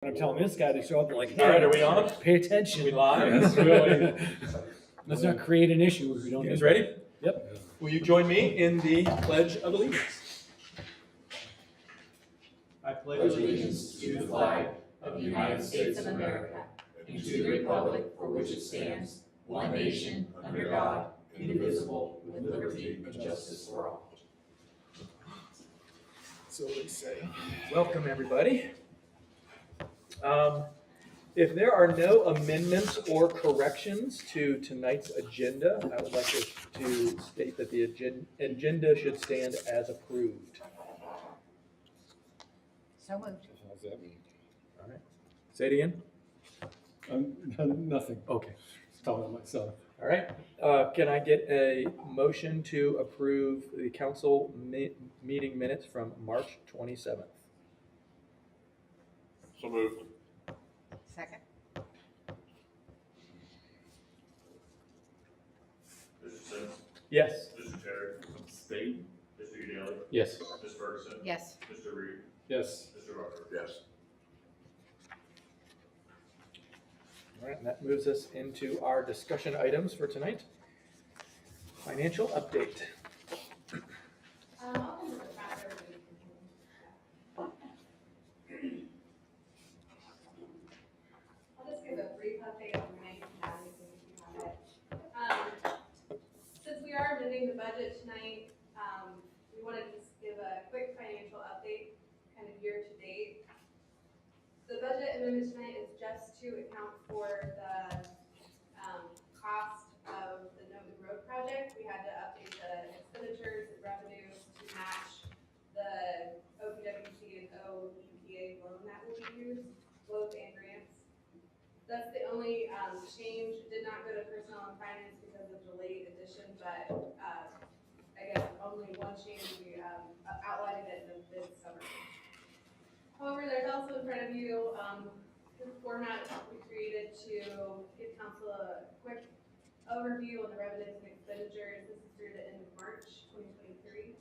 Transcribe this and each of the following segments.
I'm telling this guy to show up, like, All right, are we on? Pay attention. We live? Really? Let's not create an issue if we don't. You guys need ready? it. Yep. Will you join me in the Pledge of Allegiance? I pledge allegiance to the flag of the United States of America and to the republic for which it stands, one nation, under God, indivisible, with liberty and justice for all. So they say. Welcome, everybody. If there are no amendments or corrections to tonight's agenda, I would like to state that the agenda should stand as approved. So moved. How's that mean? All right. Say it again. Nothing. Okay. Just telling myself. All right. Can I get a motion to approve the council meeting minutes from March 27th? So moved. Second. Mr. Sims. Yes. Mr. Terry. State. Mr. Daly. Yes. Ms. Ferguson. Yes. Mr. Reed. Yes. Mr. Rucker. Yes. All right, and that moves us into our discussion items for tonight. Financial update. I'll just give a brief update on the night and if you have it. Since we are amending the budget tonight, we wanted to just give a quick financial update, kind of year to date. The budget amendment tonight is just to account for the cost of the Newton Road project. We had to update the expenditures and revenues to match the OPWC and OEPA loan that will be used, loans and grants. That's the only change. Did not go to personnel and finance because of delayed addition, but I guess only one change. We outlined it in the bid summary. However, there's also in front of you the format we created to give council a quick overview on the revenues and expenditures. This is through the end of March 2023.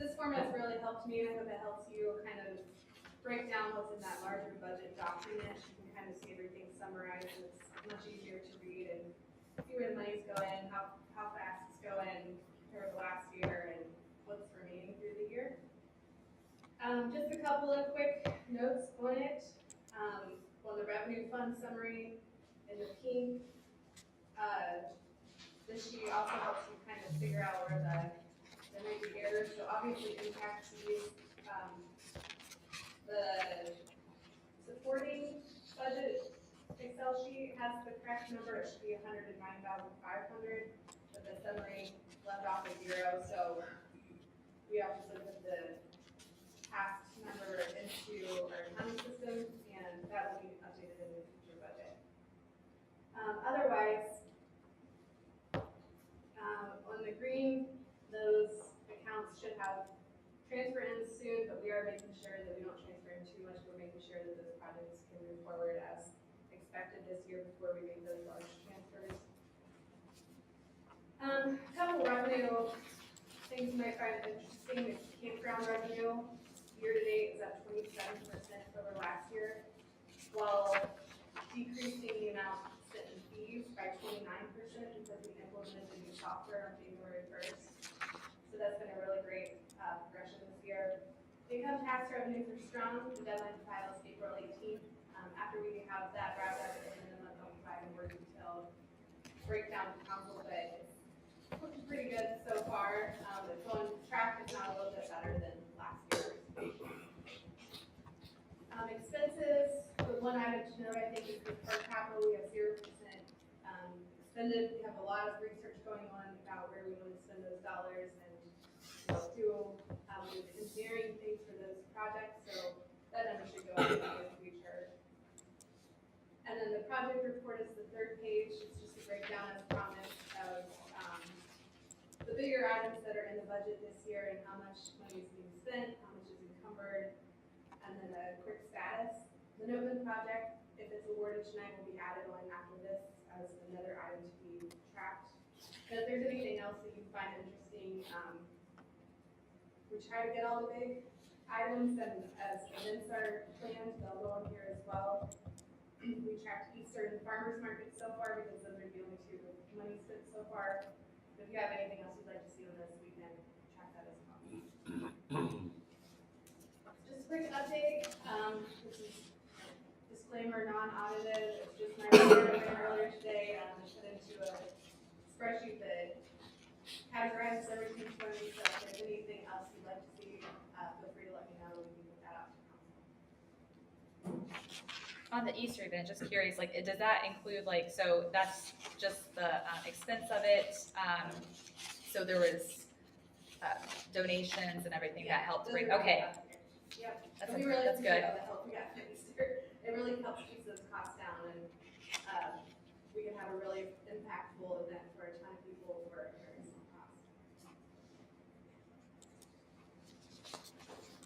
This format's really helped me. I hope it helps you kind of break down what's in that larger budget document. You can kind of see everything summarized, and it's much easier to read and see where the money's going, how fast it's going compared to last year, and what's remaining through the year. Just a couple of quick notes on it. On the revenue fund summary in the pink, this sheet also helps you kind of figure out where there might be errors. So obviously impact fees. The supporting budget Excel sheet has the correct number. It should be 109,500, but the summary left off a 0. So we obviously put the past number into our accounting system, and that will be updated in the future budget. Otherwise, on the green, those accounts should have transfer ins soon, but we are making sure that we don't transfer in too much. We're making sure that those projects can move forward as expected this year before we make those large transfers. A couple revenue things you might find interesting is campground revenue. Year to date is up 27% over last year, while decreasing the amount spent in fees by 29% because we implemented the new software on January 1st. So that's been a really great progression this year. Income tax revenues are strong. The deadline to file is April 18th. After we have that wrapped up at the end of the month, I'll provide a more detailed breakdown to council, but it's looking pretty good so far. It's on track, if not a little bit better than last year. Expenses, the one item to note, I think, is the per capital. We have 0% expended. We have a lot of research going on about where we want to spend those dollars and do engineering things for those projects. So that number should go up in the future. And then the project report is the third page. It's just a breakdown, as promised, of the bigger items that are in the budget this year and how much money is being spent, how much is encumbered, and then a quick status. The Newton project, if it's awarded tonight, will be added on after this as another item to be tracked. And if there's anything else that you find interesting, we try to get all the big items, and as events are planned, they'll go in here as well. We tracked Eastern Farmers Market so far because those are the only two money spent so far. If you have anything else you'd like to see on this, we can track that as well. Just a quick update, this is disclaimer, non-audited, it's just my report I ran earlier today, put into a spreadsheet that categorizes everything for me, so if there's anything else you'd like to see, feel free to let me know, we can get that out to council. On the Easter event, just curious, like, does that include, like, so that's just the expense of it? So there was donations and everything that helped Those bring, are all okay, up here. Yep. that's, We really that's appreciate good. all the help we got from Easter. It really helps keep those costs down, and we can have a really impactful event for a ton of people for a very small cost.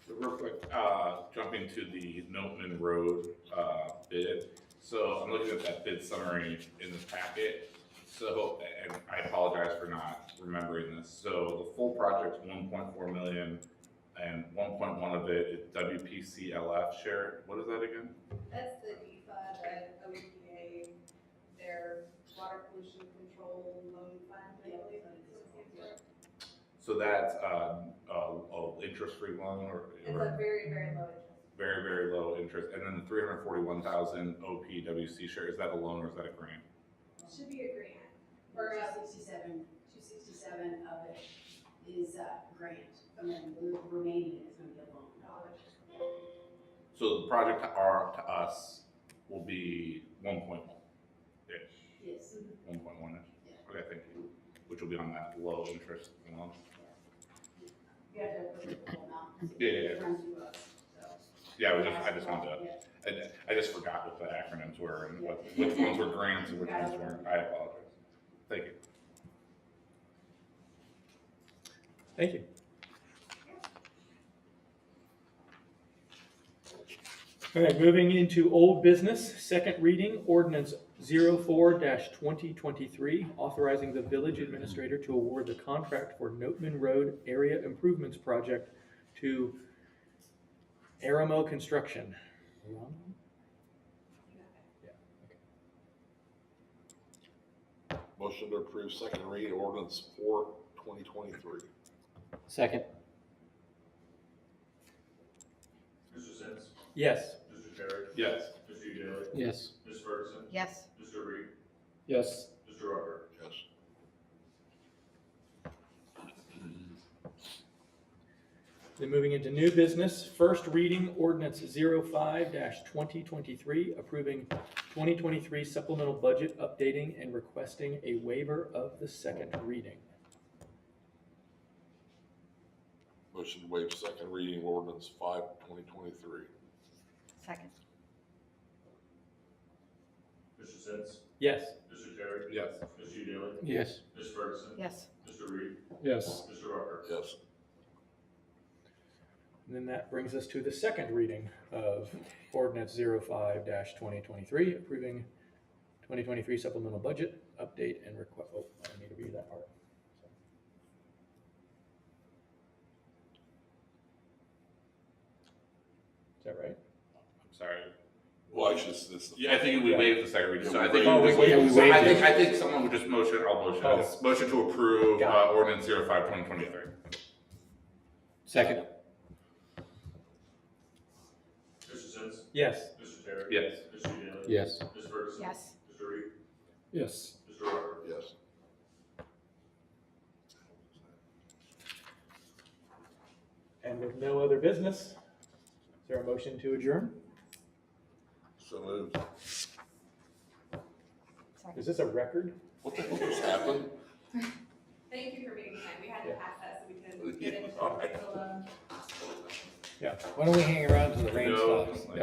So real quick, jumping to the Notman Road, bid. So I'm looking at that bid summary in the packet. So, and I apologize for not remembering this. So the full project's 1.4 million and 1.1 of it is WPCLF share. What is that again? That's the DFA, the OEPA, their water pollution control loan fund, I believe that's what it stands for. So that's, a interest-free loan or? It's a very, very low interest. Very, very low interest. And then the 341,000 OPWC share, is that a loan or is that a grant? Should be a grant, or a 267 of it is grant, and then the remaining is going to be a loan. So the project to us will be 1.1-ish, Yes. 1.1-ish? Yeah. Okay, thank you. Which will be on that low interest loan. You have to approve the whole amount. Yeah. It runs through us, so. Yeah, I just wanted to, Yeah. I just forgot what the acronyms were and which ones were grants and which ones weren't. I apologize. Thank you. Thank you. All right, moving into old business, second reading, ordinance 04-2023, authorizing the village administrator to award the contract for Notman Road Area Improvements Project to Aramo Construction. Motion to approve second reading ordinance 4/2023. Second. Mr. Sims, Yes. Mr. Terry, Yes. Mr. Daly, Yes. Ms. Ferguson, Yes. Mr. Reed, Yes. Mr. Rucker. Yes. Then moving into new business, first reading ordinance 05-2023, approving 2023 supplemental budget updating and requesting a waiver of the second reading. Motion to waive second reading ordinance 5/2023. Second. Mr. Sims, Yes. Mr. Terry, Yes. Mr. Daly, Yes. Ms. Ferguson, Yes. Mr. Reed, Yes. Mr. Rucker. Yes. And then that brings us to the second reading of ordinance 05-2023, approving 2023 supplemental budget update and request, oh, I need to read that part. Is that right? I'm sorry. Well, actually, this. Yeah, I think we waived the second reading, so I think. Oh, we we waived so it. I think someone would just motion, I'll motion, Oh. motion to approve, Got ordinance 05-2023. Second. Mr. Sims, Yes. Mr. Terry. Yes. Mr. Daly. Yes. Ms. Ferguson. Yes. Mr. Reed, Yes. Mr. Rucker. Yes. And with no other business, is there a motion to adjourn? So moved. Is this a record? What the hell just happened? Thank you for being kind, we had to pass that so we can get into All right. the Yeah. Why don't we hang around till the rain No. stops?